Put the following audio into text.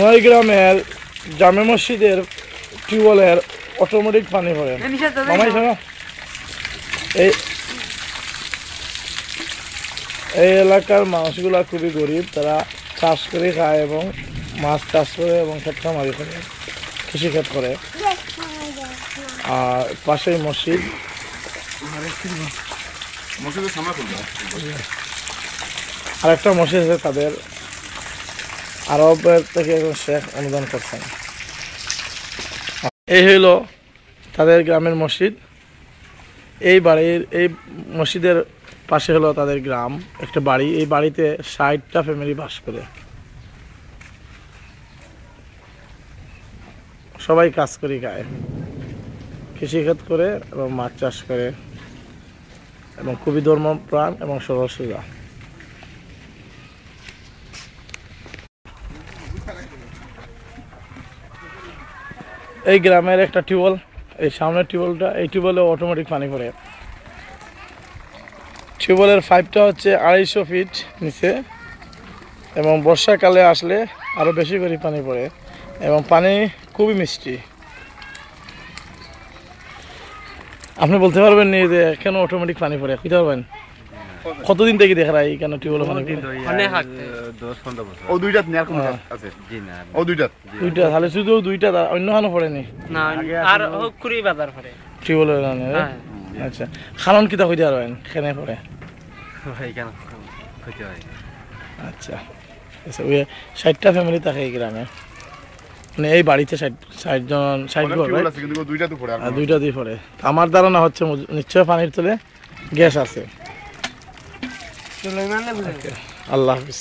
নয় গ্রামের জামে মসজিদের টিউবওয়েলের অটোমেটিক পানি পড়ে। এই এলাকার মানুষগুলা খুবই গরিব, তারা চাষ করে খায় এবং মাছ চাষ করে এবং ক্ষেতখামারি করে, কৃষিক্ষেত করে। আর পাশেই মসজিদ, আর একটা মসজিদ আছে তাদের আরবের থেকে শেখ অনুদান করছেন। এই হইল তাদের গ্রামের মসজিদ। এই বাড়ির এই মসজিদের পাশে হলো তাদের গ্রাম, একটা বাড়ি। এই বাড়িতে 60টা ফ্যামিলি বাস করে। সবাই কাজ করে খায়, কৃষিক্ষেত করে এবং মাছ চাষ করে এবং খুবই ধর্মপ্রাণ এবং সরল সোজা। এই গ্রামের একটা টিউবওয়েল, এই সামনের টিউবওয়েলটা, এই টিউবওয়েলে অটোমেটিক পানি পড়ে। টিউবওয়েলের পাইপটা হচ্ছে 250 ফিট নিচে এবং বর্ষাকালে আসলে আরও বেশি করে পানি পড়ে এবং পানি খুবই মিষ্টি। আপনি বলতে পারবেন নি যে কেন অটোমেটিক পানি পড়ে? বুঝতে পারবেন কতদিন থেকে দেখা যায় কেন টিউবওয়েল পানি পড়ে? দুইটা তাহলে শুধু দুইটা, অন্য খানো পড়েনি টিউবওয়েলের কারণে? আচ্ছা, খালন কিতা হইতে পারবেন কেনে পড়ে? আচ্ছা, 60টা ফ্যামিলি থাকে এই গ্রামে, মানে এই বাড়িতে 60 জন, 60 ঘর, দুইটা দিয়ে পড়ে। আমার ধারণা হচ্ছে নিশ্চয় পানির তলে গ্যাস আছে। আল্লাহ হাফিজ।